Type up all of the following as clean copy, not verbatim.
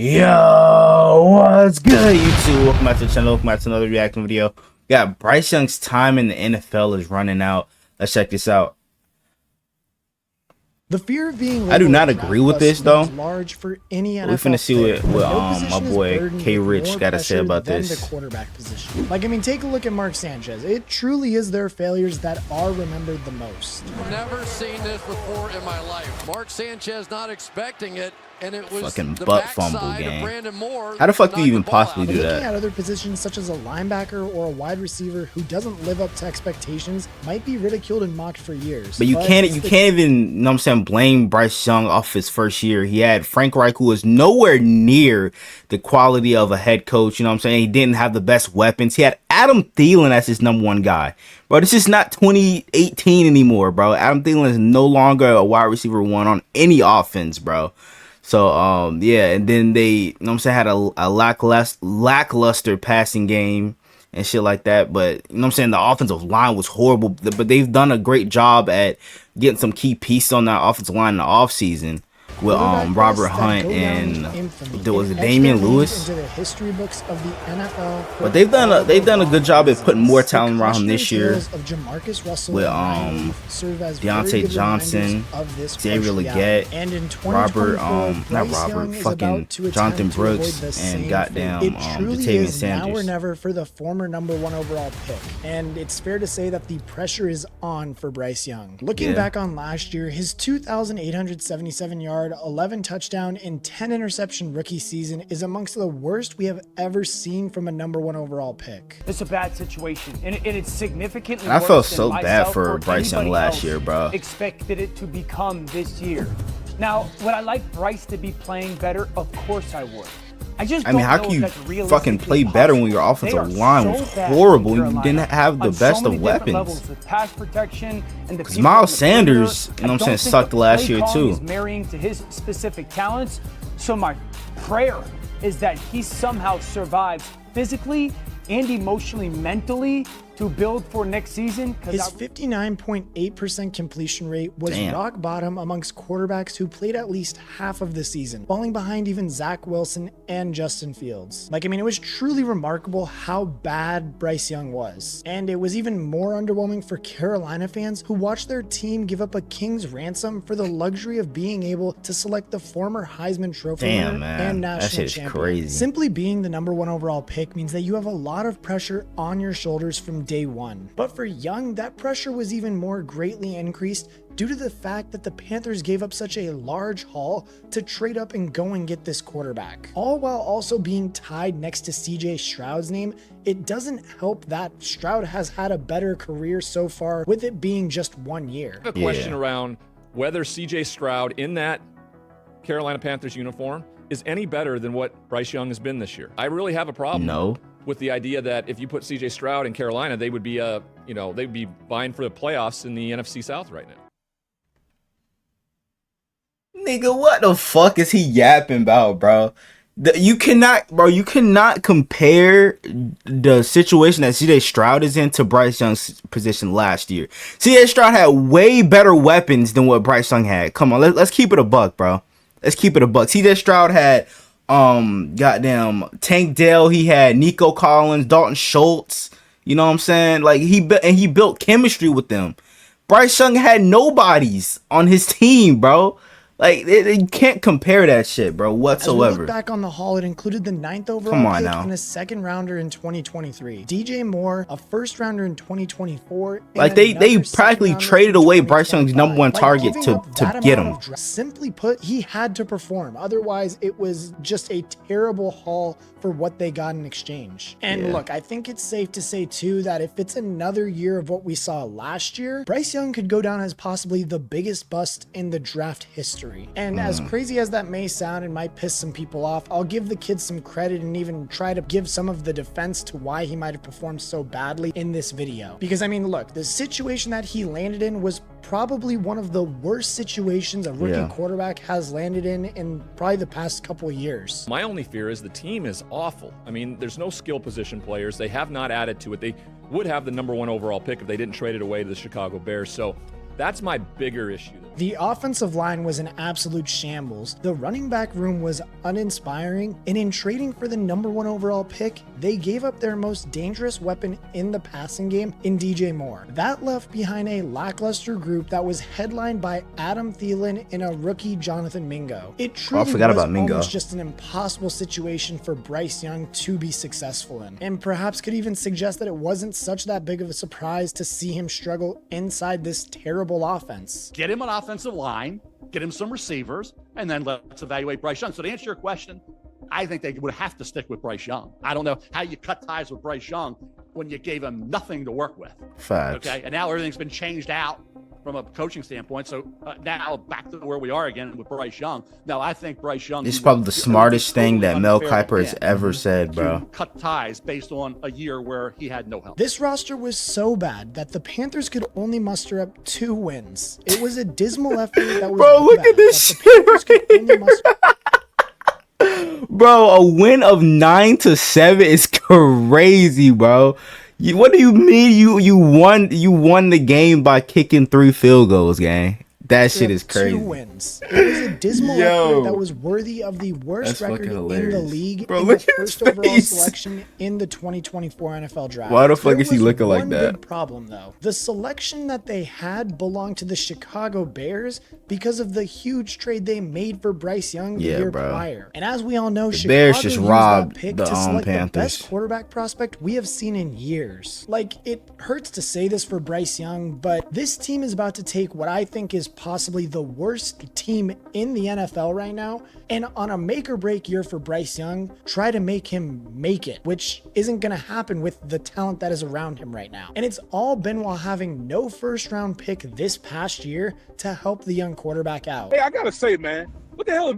Yo, what's good, YouTube? Welcome back to the channel. Welcome back to another reaction video. Yeah, Bryce Young's time in the NFL is running out. Let's check this out. The fear of being I do not agree with this though. Large for any NFL we finna see what my boy K Rich got to say about this. The quarterback position. Like, I mean, take a look at Mark Sanchez. It truly is their failures that are remembered the most. Never seen this before in my life. Mark Sanchez not expecting it, and it was fucking the butt fumble game. Moore. How the fuck do you even possibly do that? Looking at other positions such as a linebacker or a wide receiver who doesn't live up to expectations might be ridiculed and mocked for years. But you can't even, you know what I'm saying, blame Bryce Young off his first year. He had Frank Reich, who was nowhere near the quality of a head coach. You know what I'm saying? He didn't have the best weapons. He had Adam Thielen as his #1 guy. Bro, this is not 2018 anymore, bro. Adam Thielen is no longer a wide receiver 1 on any offense, bro. So, yeah, and then they, you know what I'm saying, had a lackluster passing game and shit like that. But, you know what I'm saying, the offensive line was horrible. But they've done a great job at getting some key pieces on that offensive line in the offseason with Robert Hunt and there was Damian Lewis. But they've done a good job at putting more talent around him this year with Deontay Johnson, Xavier Legette, Jonathan Brooks, and goddamn Jatavian Sanders. Now or never for the former #1 overall pick, and it's fair to say that the pressure is on for Bryce Young. Looking back on last year, his 2,877-yard, 11 touchdown and 10 interception rookie season is amongst the worst we have ever seen from a #1 overall pick. It's a bad situation, and it's significantly worse. I felt so bad for Bryce Young last year, bro. Expected it to become this year. Now, would I like Bryce to be playing better? Of course I would. I mean, how can you fucking play better when your offensive line was horrible and you didn't have the best of weapons? Because Miles Sanders, you know what I'm saying, sucked last year too. Marrying to his specific talents. So my prayer is that he somehow survives physically and emotionally, mentally, to build for next season. His 59.8% completion rate was rock bottom amongst quarterbacks who played at least half of the season, falling behind even Zach Wilson and Justin Fields. Like, I mean, it was truly remarkable how bad Bryce Young was. And it was even more underwhelming for Carolina fans who watched their team give up a king's ransom for the luxury of being able to select the former Heisman Trophy winner and national champion. Crazy. Simply being the #1 overall pick means that you have a lot of pressure on your shoulders from day one. But for Young, that pressure was even more greatly increased due to the fact that the Panthers gave up such a large haul to trade up and go and get this quarterback. All while also being tied next to CJ Stroud's name. It doesn't help that Stroud has had a better career so far, with it being just 1 year. A question around whether CJ Stroud in that Carolina Panthers uniform is any better than what Bryce Young has been this year. I really have a problem with the idea that if you put CJ Stroud in Carolina, they would be they'd be vying for the playoffs in the NFC South right now. Nigga, what the fuck is he yapping about, bro? You cannot compare the situation that CJ Stroud is in to Bryce Young's position last year. CJ Stroud had way better weapons than what Bryce Young had. Come on, let's keep it a buck, bro. Let's keep it a buck. CJ Stroud had goddamn Tank Dell, he had Nico Collins, Dalton Schultz, you know what I'm saying? Like, he built chemistry with them. Bryce Young had nobodies on his team, bro. Like, you can't compare that shit, bro, whatsoever. As we look back on the haul, it included the 9th overall pick and a 2nd rounder in 2023. DJ Moore, a 1st rounder in 2024. Like, they practically traded away Bryce Young's #1 target to get him. Simply put, he had to perform. Otherwise, it was just a terrible haul for what they got in exchange. And look, I think it's safe to say too that if it's another year of what we saw last year, Bryce Young could go down as possibly the biggest bust in the draft history. And as crazy as that may sound and might piss some people off, I'll give the kid some credit and even try to give some of the defense to why he might have performed so badly in this video. Because, I mean, look, the situation that he landed in was probably one of the worst situations a rookie quarterback has landed in probably the past couple of years. My only fear is the team is awful. I mean, there's no skill position players. They have not added to it. They would have the #1 overall pick if they didn't trade it away to the Chicago Bears. So That's my bigger issue. The offensive line was an absolute shambles. The running back room was uninspiring. And in trading for the #1 overall pick, they gave up their most dangerous weapon in the passing game in DJ Moore. That left behind a lackluster group that was headlined by Adam Thielen and a rookie Jonathan Mingo. It truly was almost just an impossible situation for Bryce Young to be successful in. And perhaps could even suggest that it wasn't such that big of a surprise to see him struggle inside this terrible offense. Get him an offensive line, get him some receivers, and then let's evaluate Bryce Young. So to answer your question, I think they would have to stick with Bryce Young. I don't know how you cut ties with Bryce Young when you gave him nothing to work with. Facts. Okay, and now everything's been changed out from a coaching standpoint. So now back to where we are again with Bryce Young. Now I think Bryce Young. This is probably the smartest thing that Mel Kiper has ever said, bro. Cut ties based on a year where he had no help. This roster was so bad that the Panthers could only muster up 2 wins. It was a dismal effort that was bro, look at this shit. Bro, a win of 9-7 is crazy, bro. What do you mean you won the game by kicking 3 field goals, gang? That shit is crazy. 2 wins. It was a dismal effort that was worthy of the worst record in the league. Bro, look at his first overall selection in the 2024 NFL draft. Why the fuck is he looking like that? Big problem though. The selection that they had belonged to the Chicago Bears because of the huge trade they made for Bryce Young the year prior. And as we all know, Chicago Bears just robbed that pick the to select Panthers. the best quarterback prospect we have seen in years. Like, it hurts to say this for Bryce Young, but this team is about to take what I think is possibly the worst team in the NFL right now, and on a make or break year for Bryce Young, try to make him make it, which isn't going to happen with the talent that is around him right now. And it's all been while having no first round pick this past year to help the young quarterback out. Hey, I gotta say, man, what the hell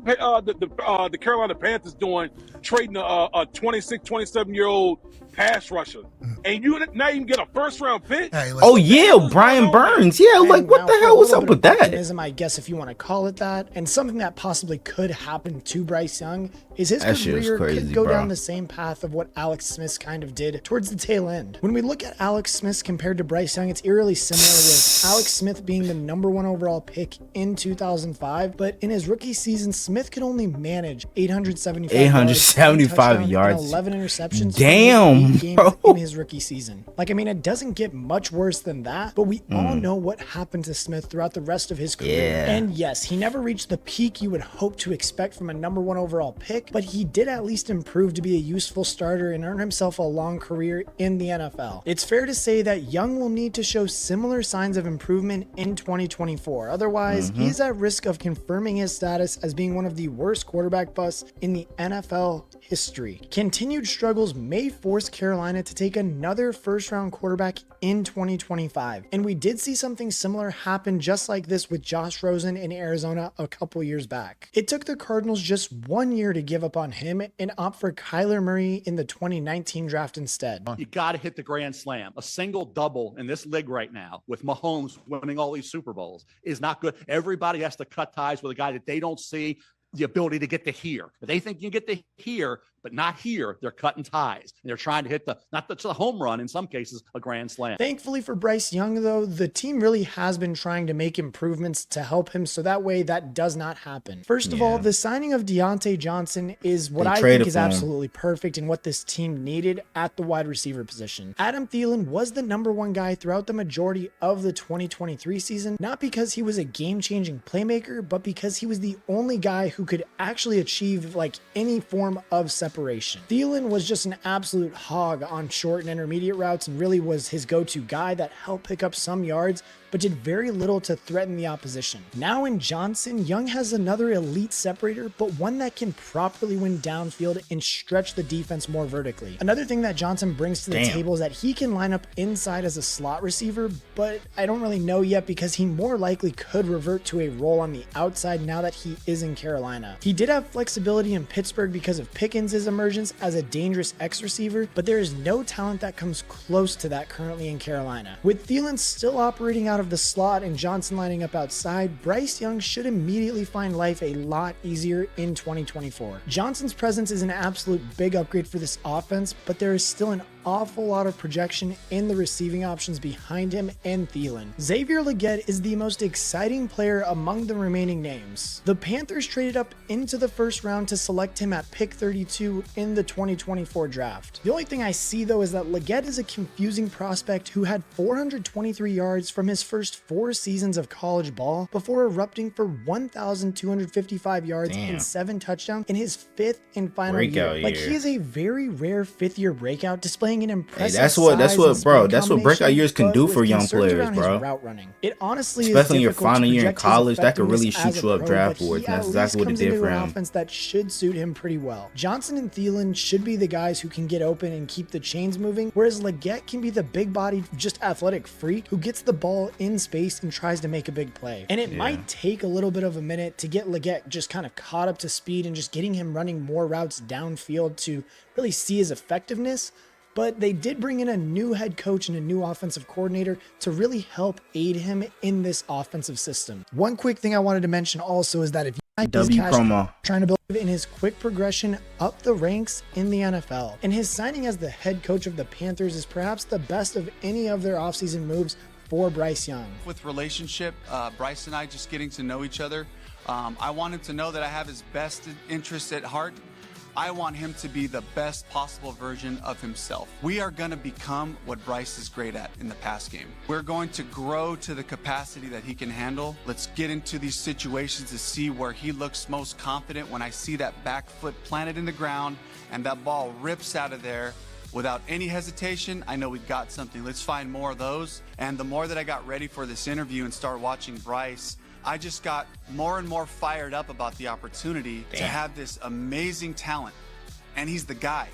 are the Carolina Panthers doing trading a 26, 27-year-old pass rusher? And you not even get a first-round pick? Hey, oh, yeah, Brian Burns. Yeah, like, what the hell was up with that? I guess, if you want to call it that. And something that possibly could happen to Bryce Young is his career could go down the same path of what Alex Smith kind of did towards the tail end. When we look at Alex Smith compared to Bryce Young, it's eerily similar, with Alex Smith being the #1 overall pick in 2005, but in his rookie season, Smith could only manage 875 yards, and 11 interceptions. Damn, bro. In his rookie season. Like, I mean, it doesn't get much worse than that, but we all know what happened to Smith throughout the rest of his career. And yes, he never reached the peak you would hope to expect from a #1 overall pick, but he did at least improve to be a useful starter and earn himself a long career in the NFL. It's fair to say that Young will need to show similar signs of improvement in 2024. Otherwise, he's at risk of confirming his status as being one of the worst quarterback busts in the NFL history. Continued struggles may force Carolina to take another first-round quarterback in 2025. And we did see something similar happen just like this with Josh Rosen in Arizona a couple years back. It took the Cardinals just 1 year to give up on him and opt for Kyler Murray in the 2019 draft instead. You got to hit the grand slam. A single double in this league right now with Mahomes winning all these Super Bowls is not good. Everybody has to cut ties with a guy that they don't see the ability to get to here. If they think you get to here, but not here, they're cutting ties. And they're trying to hit not the home run, in some cases, a grand slam. Thankfully for Bryce Young, though, the team really has been trying to make improvements to help him so that way that does not happen. First of all, the signing of Deontay Johnson is what I think is absolutely perfect and what this team needed at the wide receiver position. Adam Thielen was the #1 guy throughout the majority of the 2023 season, not because he was a game-changing playmaker, but because he was the only guy who could actually achieve like any form of separation. Thielen was just an absolute hog on short and intermediate routes and really was his go-to guy that helped pick up some yards, but did very little to threaten the opposition. Now in Johnson, Young has another elite separator, but one that can properly win downfield and stretch the defense more vertically. Another thing that Johnson brings to the table is that he can line up inside as a slot receiver, but I don't really know yet because he more likely could revert to a role on the outside now that he is in Carolina. He did have flexibility in Pittsburgh because of Pickens' emergence as a dangerous X receiver, but there is no talent that comes close to that currently in Carolina. With Thielen still operating out of the slot and Johnson lining up outside, Bryce Young should immediately find life a lot easier in 2024. Johnson's presence is an absolute big upgrade for this offense, but there is still an awful lot of projection in the receiving options behind him and Thielen. Xavier Legette is the most exciting player among the remaining names. The Panthers traded up into the first round to select him at pick 32 in the 2024 draft. The only thing I see though is that Legette is a confusing prospect who had 423 yards from his first 4 seasons of college ball before erupting for 1,255 yards and 7 touchdowns in his 5th and final breakout year. Like, he is a very rare 5th-year breakout, displaying an impressive that's what breakout years can do for young players, bro. Route running. It honestly especially in is your final year in college, that could really effectiveness shoot you up draft boards, and that's exactly what it did for him. Offense that should suit him pretty well. Johnson and Thielen should be the guys who can get open and keep the chains moving, whereas Legette can be the big-bodied, just athletic freak who gets the ball in space and tries to make a big play. And it might take a little bit of a minute to get Legette just kind of caught up to speed and just getting him running more routes downfield to really see his effectiveness. But they did bring in a new head coach and a new offensive coordinator to really help aid him in this offensive system. One quick thing I wanted to mention also is that if you trying to build in his quick progression up the ranks in the NFL, and his signing as the head coach of the Panthers is perhaps the best of any of their offseason moves for Bryce Young. With relationship, Bryce and I just getting to know each other, I want him to know that I have his best interests at heart. I want him to be the best possible version of himself. We are going to become what Bryce is great at in the pass game. We're going to grow to the capacity that he can handle. Let's get into these situations to see where he looks most confident. When I see that back foot planted in the ground and that ball rips out of there without any hesitation, I know we've got something. Let's find more of those. And the more that I got ready for this interview and start watching Bryce, I just got more and more fired up about the opportunity to have this amazing talent, and he's the guy.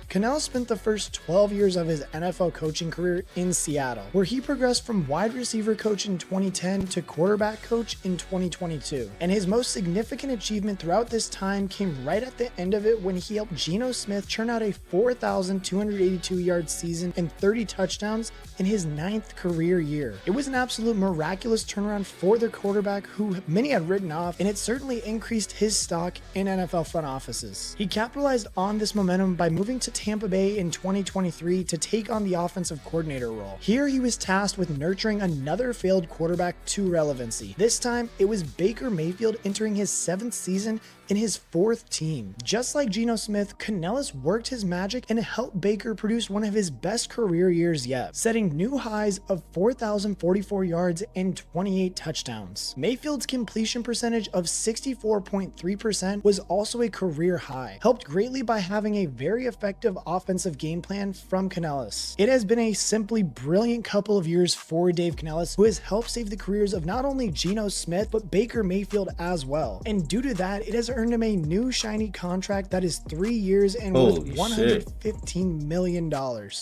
Cannell spent the first 12 years of his NFL coaching career in Seattle, where he progressed from wide receiver coach in 2010 to quarterback coach in 2022. And his most significant achievement throughout this time came right at the end of it when he helped Geno Smith churn out a 4,282-yard season and 30 touchdowns in his 9th career year. It was an absolute miraculous turnaround for the quarterback who many had written off, and it certainly increased his stock in NFL front offices. He capitalized on this momentum by moving to Tampa Bay in 2023 to take on the offensive coordinator role. Here he was tasked with nurturing another failed quarterback to relevancy. This time it was Baker Mayfield entering his 7th season in his 4th team. Just like Geno Smith, Canellis worked his magic and helped Baker produce one of his best career years yet, setting new highs of 4,044 yards and 28 touchdowns. Mayfield's completion percentage of 64.3% was also a career high, helped greatly by having a very effective offensive game plan from Canellis. It has been a simply brilliant couple of years for Dave Canellis, who has helped save the careers of not only Geno Smith, but Baker Mayfield as well. And due to that, it has earned him a new shiny contract that is 3 years and worth $115 million.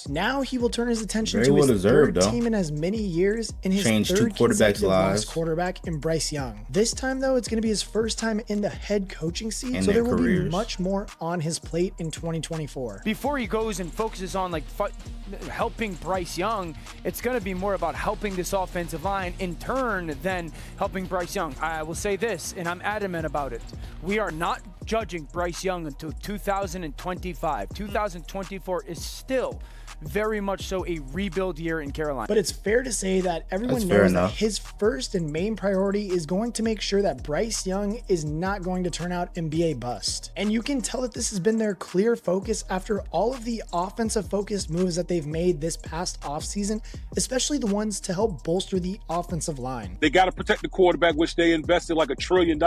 Now he will turn his attention to his third team in as many years in his third consecutive lost quarterback in Bryce Young. This time though, it's going to be his first time in the head coaching seat, so there will be much more on his plate in 2024. Before he goes and focuses on helping Bryce Young, it's going to be more about helping this offensive line in turn than helping Bryce Young. I will say this, and I'm adamant about it. We are not judging Bryce Young until 2025. 2024 is still very much so a rebuild year in Carolina. But it's fair to say that everyone knows that his first and main priority is going to make sure that Bryce Young is not going to turn out and be a bust. And you can tell that this has been their clear focus after all of the offensive focused moves that they've made this past offseason, especially the ones to help bolster the offensive line. They got to protect the quarterback, which they invested like $1 trillion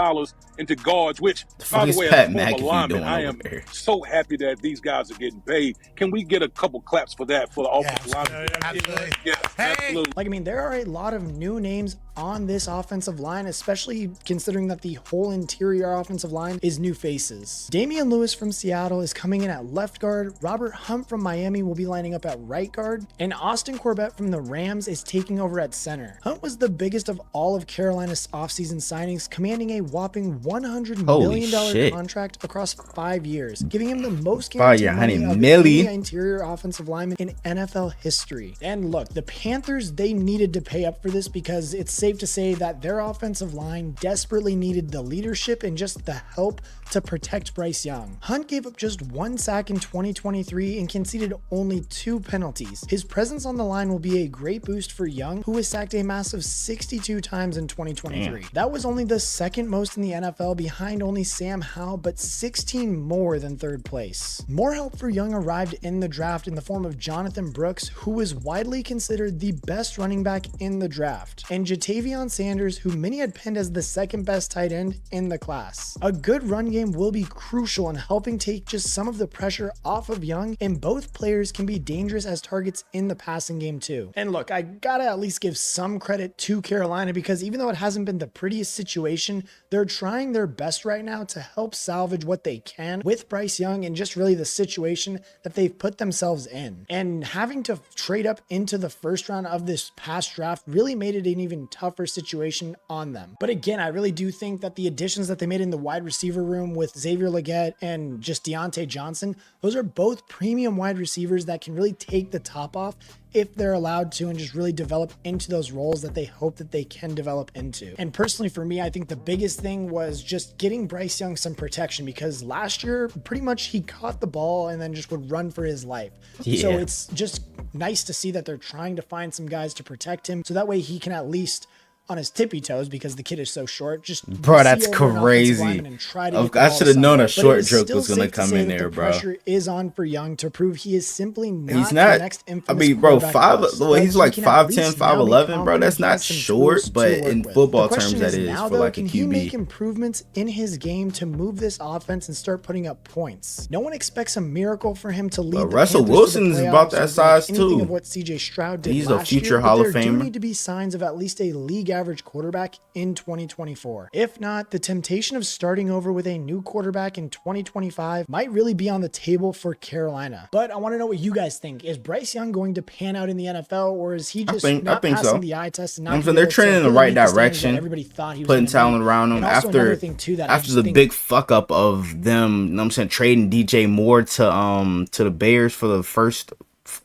into guards, which, by the way, Pat as a former lineman, I am so happy that these guys are getting paid. Can we get a couple claps for that for the offensive line? Absolutely. Yes, absolutely. Like, I mean, there are a lot of new names on this offensive line, especially considering that the whole interior offensive line is new faces. Damian Lewis from Seattle is coming in at left guard. Robert Hunt from Miami will be lining up at right guard. And Austin Corbett from the Rams is taking over at center. Hunt was the biggest of all of Carolina's offseason signings, commanding a whopping $100 million contract across 5 years, giving him the most guaranteed money of any interior offensive lineman in NFL history. And look, the Panthers, they needed to pay up for this because it's safe to say that their offensive line desperately needed the leadership and just the help to protect Bryce Young. Hunt gave up just 1 sack in 2023 and conceded only 2 penalties. His presence on the line will be a great boost for Young, who was sacked a massive 62 times in 2023. Damn. That was only the second most in the NFL, behind only Sam Howell, but 16 more than third place. More help for Young arrived in the draft in the form of Jonathan Brooks, who was widely considered the best running back in the draft, and Jatavion Sanders, who many had pinned as the second best tight end in the class. A good run game will be crucial in helping take just some of the pressure off of Young, and both players can be dangerous as targets in the passing game too. And look, I gotta at least give some credit to Carolina, because even though it hasn't been the prettiest situation, they're trying their best right now to help salvage what they can with Bryce Young and just really the situation that they've put themselves in. And having to trade up into the first round of this past draft really made it an even tougher situation on them. But again, I really do think that the additions that they made in the wide receiver room with Xavier Legette and just Deontay Johnson, those are both premium wide receivers that can really take the top off if they're allowed to and just really develop into those roles that they hope that they can develop into. And personally for me, I think the biggest thing was just getting Bryce Young some protection, because last year pretty much he caught the ball and then just would run for his life. Yeah. So it's just nice to see that they're trying to find some guys to protect him, so that way he can at least on his tippy toes, because the kid is so short. Just bro, that's crazy. I should have known a short joke was gonna come in there, bro. Pressure is on for Young to prove he is simply not the next infamous. I mean, bro, he's like 5'10", 5'11", bro. That's not short, but in football terms, that is for like a QB. Can he make improvements in his game to move this offense and start putting up points? No one expects a miracle for him to lead. Russell Wilson is about that size too. Of what CJ Stroud did he's a future Hall of Famer. There do need to be signs of at least a league average quarterback in 2024. If not, the temptation of starting over with a new quarterback in 2025 might really be on the table for Carolina. But I want to know what you guys think. Is Bryce Young going to pan out in the NFL, or is he just not passing the eye test? And not they're trending in the right direction. Everybody thought he was putting talent around him after the big fuck up of them. You know what I'm saying, trading DJ Moore to the Bears for the first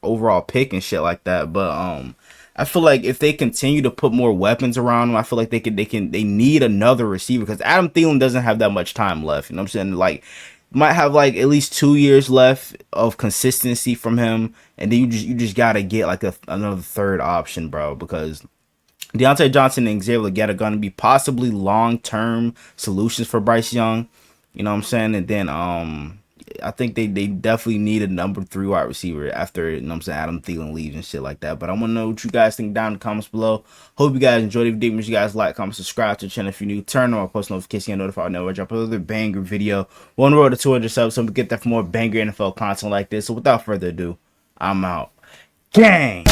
overall pick and shit like that. But I feel like if they continue to put more weapons around him, I feel like they need another receiver, because Adam Thielen doesn't have that much time left. You know what I'm saying? Like, might have like at least 2 years left of consistency from him, and then you just gotta get like another third option, bro, because Deontay Johnson and Xavier Legette are gonna be possibly long-term solutions for Bryce Young. You know what I'm saying? And then I think they definitely need a number 3 wide receiver after, you know what I'm saying, Adam Thielen leaves and shit like that. But I want to know what you guys think down in the comments below. Hope you guys enjoyed the video. Make sure you guys like, comment, subscribe to the channel if you're new. Turn on post notifications, get notified whenever I drop another banger video. We're on the road to 200 subs, so we get that for more banger NFL content like this. So without further ado, I'm out. Gang!